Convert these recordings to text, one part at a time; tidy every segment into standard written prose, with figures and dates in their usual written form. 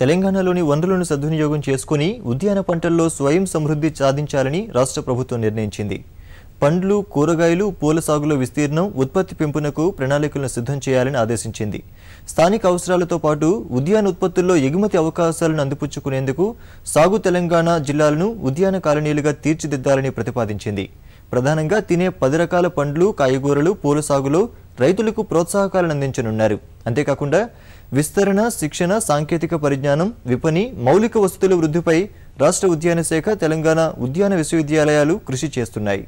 తెలంగాణలోని వనరులను సద్వినియోగం చేసుకుని ఉద్యాన పంటల్లో స్వయం సమృద్ధి సాధించాలని రాష్ట్ర ప్రభుత్వం నిర్ణయించింది. పండ్లు, కూరగాయలు, పూల సాగులో విస్తీర్ణం, ఉత్పత్తి పెంపునకు ప్రణాళికలను సిద్ధం చేయాలని ఆదేశించింది. స్థానిక అవసరాలతో పాటు ఉద్యాన ఉత్పత్తుల్లో ఎగుమతి అవకాశాలను అందిపుచ్చుకునేందుకు సాగు తెలంగాణ జిల్లాలను ఉద్యాన కాలనీలుగా తీర్చిదిద్దాలని ప్రతిపాదించింది. ప్రధానంగా తినే 10 రకాల పండ్లు, కాయగూరలు, పూల సాగులో రైతులకు ప్రోత్సాహకాలను అందించనున్నారు. అంతేకాకుండా విస్తరణ, శిక్షణ, సాంకేతిక పరిజ్ఞానం, విపణి, మౌలిక వసతుల వృద్ధిపై రాష్ట్ర ఉద్యాన శాఖ, తెలంగాణ ఉద్యాన విశ్వవిద్యాలయాలు కృషి చేస్తున్నాయి.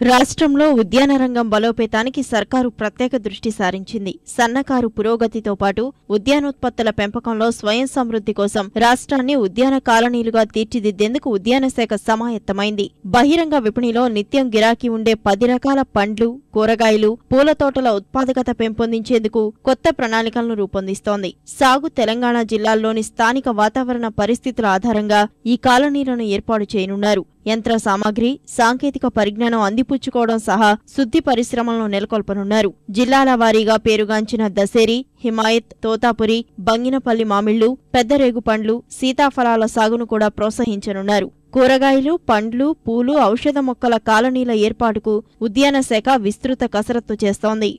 రాష్ట్రంలో ఉద్యాన రంగం బలోపేతానికి సర్కారు ప్రత్యేక దృష్టి సారించింది. సన్నకారు పురోగతితో పాటు ఉద్యానోత్పత్తుల పెంపకంలో స్వయం సమృద్ధి కోసం రాష్ట్రాన్ని ఉద్యాన కాలనీలుగా తీర్చిదిద్దేందుకు ఉద్యాన శాఖ సమాయత్తమైంది. బహిరంగ విపణిలో నిత్యం గిరాకీ ఉండే 10 రకాల పండ్లు, కూరగాయలు, పూల తోటల ఉత్పాదకత పెంపొందించేందుకు కొత్త ప్రణాళికలను రూపొందిస్తోంది. సాగు తెలంగాణ జిల్లాల్లోని స్థానిక వాతావరణ పరిస్థితుల ఆధారంగా ఈ కాలనీలను ఏర్పాటు చేయనున్నారు. యంత్ర సామాగ్రి, సాంకేతిక పరిజ్ఞానం అందిపుచ్చుకోవడం సహా శుద్ధి పరిశ్రమలను నెలకొల్పనున్నారు. జిల్లాల వారీగా పేరుగాంచిన దశేరి, హిమాయత్, తోతాపురి, బంగినపల్లి మామిళ్లు, పెద్ద రేగు పండ్లు, సీతాఫలాల సాగును కూడా ప్రోత్సహించనున్నారు. కూరగాయలు, పండ్లు, పూలు, ఔషధ మొక్కల కాలనీల ఏర్పాటుకు ఉద్యాన శాఖ విస్తృత కసరత్తు చేస్తోంది.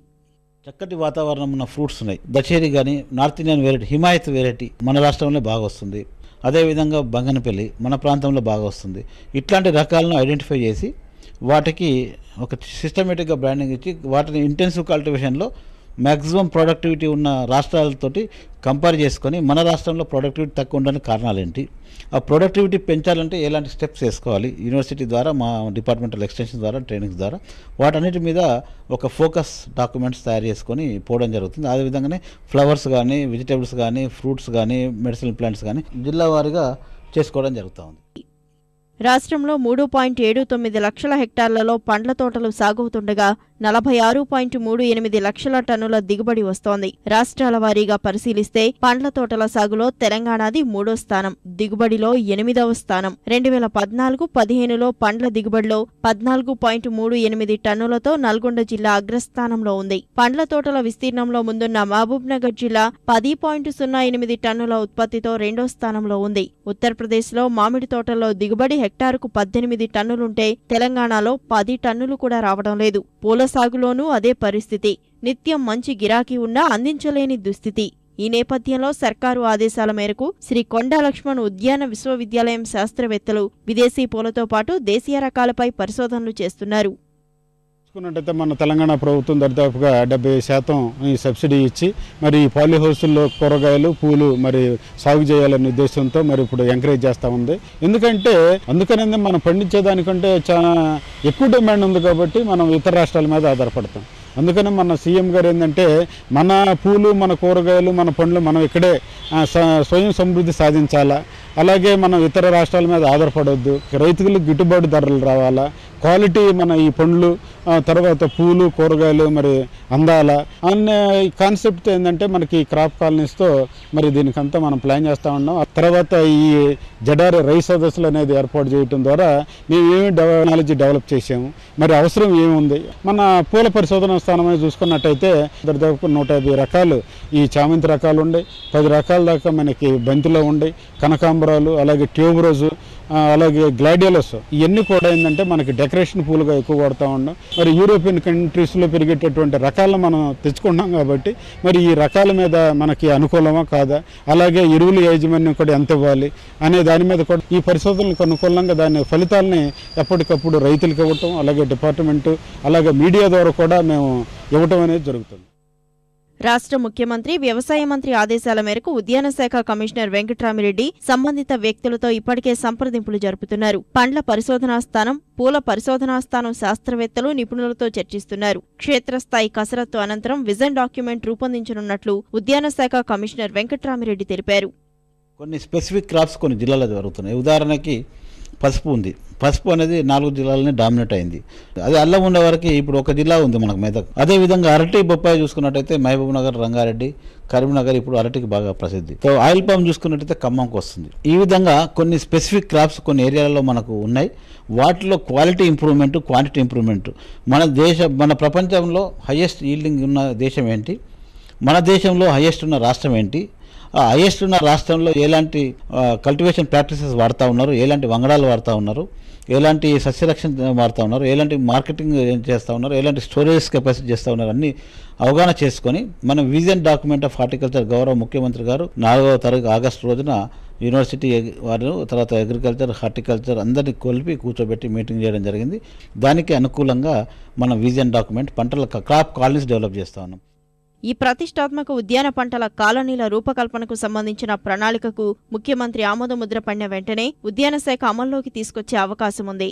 చక్కటి వాతావరణం ఉన్న ఫ్రూట్స్ ఉన్నాయి. దశేరి కానీ, north Indian variety, Himayat variety మన రాష్ట్రంలో బాగా వస్తుంది. అదేవిధంగా బంగనపల్లి మన ప్రాంతంలో బాగా వస్తుంది. ఇట్లాంటి రకాలను ఐడెంటిఫై చేసి వాటికి ఒక సిస్టమేటిక్గా బ్రాండింగ్ ఇచ్చి వాటిని ఇంటెన్సివ్ కల్టివేషన్లో మ్యాక్సిమం ప్రొడక్టివిటీ ఉన్న రాష్ట్రాలతోటి కంపేర్ చేసుకొని మన రాష్ట్రంలో ప్రొడక్టివిటీ తక్కువ ఉండడానికి కారణాలు ఏంటి, ఆ ప్రొడక్టివిటీ పెంచాలంటే ఎలాంటి స్టెప్స్ వేసుకోవాలి, యూనివర్సిటీ ద్వారా, మా డిపార్ట్మెంటల్ ఎక్స్టెన్షన్ ద్వారా, ట్రైనింగ్స్ ద్వారా వాటన్నిటి మీద ఒక ఫోకస్ డాక్యుమెంట్స్ తయారు చేసుకొని పోవడం జరుగుతుంది. అదేవిధంగానే ఫ్లవర్స్ కానీ, వెజిటేబుల్స్ కానీ, ఫ్రూట్స్ కానీ, మెడిసినల్ ప్లాంట్స్ కానీ జిల్లా వారీగా చేసుకోవడం జరుగుతూ ఉంది. రాష్ట్రంలో 3.79 లక్షల హెక్టార్లలో పండ్ల తోటలు సాగవుతుండగా 46.38 లక్షల టన్నుల దిగుబడి వస్తోంది. రాష్ట్రాల వారీగా పరిశీలిస్తే పండ్ల తోటల సాగులో తెలంగాణది 3వ స్థానం, దిగుబడిలో 8వ స్థానం. 2014-15లో పండ్ల దిగుబడిలో 14.38 టన్నులతో నల్గొండ జిల్లా అగ్రస్థానంలో ఉంది. పండ్ల తోటల విస్తీర్ణంలో ముందున్న మహబూబ్నగర్ జిల్లా 10.08 టన్నుల ఉత్పత్తితో 2వ స్థానంలో ఉంది. ఉత్తరప్రదేశ్లో మామిడి తోటల్లో దిగుబడి హెక్టారుకు 18 టన్నులుంటే తెలంగాణలో 10 టన్నులు కూడా రావడం లేదు. పూల సాగులోనూ అదే పరిస్థితి. నిత్యం మంచి గిరాకీ ఉన్నా అందించలేని దుస్థితి. ఈ నేపథ్యంలో సర్కారు ఆదేశాల మేరకు శ్రీ కొండా లక్ష్మణ్ ఉద్యాన విశ్వవిద్యాలయం శాస్త్రవేత్తలు విదేశీ పూలతో పాటు దేశీయ రకాలపై పరిశోధనలు చేస్తున్నారు. చూసుకున్నట్టయితే మన తెలంగాణ ప్రభుత్వం దాదాపుగా 70% ఈ సబ్సిడీ ఇచ్చి మరి ఈ పాలీ హౌసుల్లో కూరగాయలు, పూలు మరి సాగు చేయాలనే ఉద్దేశంతో మరి ఇప్పుడు ఎంకరేజ్ చేస్తూ ఉంది. ఎందుకంటే అందుకనే మనం పండించేదానికంటే చాలా ఎక్కువ డిమాండ్ ఉంది కాబట్టి మనం ఇతర రాష్ట్రాల మీద ఆధారపడతాం. అందుకనే మన సీఎం గారు ఏంటంటే మన పూలు, మన కూరగాయలు, మన పండ్లు మనం ఇక్కడే స్వయం సమృద్ధి సాధించాలా, అలాగే మనం ఇతర రాష్ట్రాల మీద ఆధారపడవద్దు, రైతులకు గిట్టుబాటు ధరలు రావాలా, క్వాలిటీ మన ఈ పండ్లు, తర్వాత పూలు, కూరగాయలు మరి అందాలా అనే కాన్సెప్ట్ ఏంటంటే మనకి క్రాప్ కాలనీస్తో మరి దీనికంతా మనం ప్లాన్ చేస్తూ ఉన్నాం. తర్వాత ఈ జడారి రైస్ సదస్సులు అనేది ఏర్పాటు చేయడం ద్వారా మేము ఏమి టెక్నాలజీ డెవలప్ చేసాము, మరి అవసరం ఏముంది. మన పూల పరిశోధన స్థానం చూసుకున్నట్టయితే దాదాపు 150 రకాలు ఈ చామంతి రకాలు ఉన్నాయి, 10 రకాల దాకా మనకి బంతిలో ఉన్నాయి, కనకాంబరాలు, అలాగే ట్యూబరోజు, అలాగే గ్లాడియోలస్, ఇవన్నీ కూడా ఏంటంటే మనకి డెకరేషన్ పూలుగా ఎక్కువ వాడుతూ ఉన్నాం. మరి యూరోపియన్ కంట్రీస్లో పెరిగేటటువంటి రకాలను మనం తెచ్చుకుంటున్నాం కాబట్టి మరి ఈ రకాల మీద మనకి అనుకూలమా కాదా, అలాగే ఎరువుల యాజమాన్యం కూడా ఎంత ఇవ్వాలి అనే దాని మీద కూడా ఈ పరిశోధనలకు అనుకూలంగా దాని ఫలితాలని ఎప్పటికప్పుడు రైతులకు ఇవ్వటం, అలాగే డిపార్ట్మెంటు, అలాగే మీడియా ద్వారా కూడా మేము ఇవ్వటం అనేది జరుగుతుంది. రాష్ట్ర ముఖ్యమంత్రి, వ్యవసాయ మంత్రి ఆదేశాల మేరకు ఉద్యాన శాఖ కమిషనర్ వెంకట్రామిరెడ్డి సంబంధిత వ్యక్తులతో ఇప్పటికే సంప్రదింపులు జరుపుతున్నారు. పండ్ల పరిశోధనా స్థానం, పూల పరిశోధనా స్థానం శాస్త్రవేత్తలు, నిపుణులతో చర్చిస్తున్నారు. క్షేత్రస్థాయి కసరత్తు అనంతరం విజన్ డాక్యుమెంట్ రూపొందించనున్నట్లు ఉద్యాన శాఖ కమిషనర్ వెంకట్రామిరెడ్డి తెలిపారు. కొన్ని స్పెసిఫిక్ క్రాప్స్ కొన్ని జిల్లాలో జరుగుతున్నాయి. ఉదాహరణకి పసుపు ఉంది. పసుపు అనేది 4 జిల్లాలని డామినేట్ అయింది. అది అల్లం ఉండే వరకు ఇప్పుడు ఒక జిల్లా ఉంది మనకు మెదక్. అదేవిధంగా అరటి, బొప్పాయి చూసుకున్నట్టయితే మహబూబ్ నగర్, రంగారెడ్డి, కరీంనగర్ ఇప్పుడు అరటికి బాగా ప్రసిద్ధి. సో ఆయిల్ పామ్ చూసుకున్నట్టయితే ఖమ్మంకి వస్తుంది. ఈ విధంగా కొన్ని స్పెసిఫిక్ క్రాప్స్ కొన్ని ఏరియాలలో మనకు ఉన్నాయి. వాటిలో క్వాలిటీ ఇంప్రూవ్మెంట్, క్వాంటిటీ ఇంప్రూవ్మెంట్, మన ప్రపంచంలో హైయెస్ట్ ఈల్డింగ్ ఉన్న దేశం ఏంటి, మన దేశంలో హైయెస్ట్ ఉన్న రాష్ట్రం ఏంటి, హైయెస్ట్ ఉన్న రాష్ట్రంలో ఎలాంటి కల్టివేషన్ ప్రాక్టీసెస్ వాడుతూ ఉన్నారు, ఎలాంటి వంగడాలు వాడుతూ ఉన్నారు, ఎలాంటి సస్యరక్షణ వాడుతూ ఉన్నారు, ఎలాంటి మార్కెటింగ్ చేస్తూ ఉన్నారు, ఎలాంటి స్టోరేజ్ కెపాసిటీ చేస్తూ ఉన్నారు అన్ని అవగాహన చేసుకొని మన విజన్ డాక్యుమెంట్ ఆఫ్ హార్టికల్చర్ గౌరవ ముఖ్యమంత్రి గారు 4వ తారీఖు ఆగస్టు రోజున యూనివర్సిటీ వారు తర్వాత అగ్రికల్చర్ హార్టికల్చర్ అందరినీ కలిపి కూర్చోబెట్టి మీటింగ్ చేయడం జరిగింది. దానికి అనుకూలంగా మన విజన్ డాక్యుమెంట్ పంటల క్రాప్ కాలనీస్ డెవలప్ చేస్తా ఉన్నాం. ఈ ప్రతిష్టాత్మక ఉద్యాన పంటల కాలనీల రూపకల్పనకు సంబంధించిన ప్రణాళికకు ముఖ్యమంత్రి ఆమోదముద్ర పడిన వెంటనే ఉద్యాన శాఖ అమల్లోకి తీసుకొచ్చే అవకాశం ఉంది.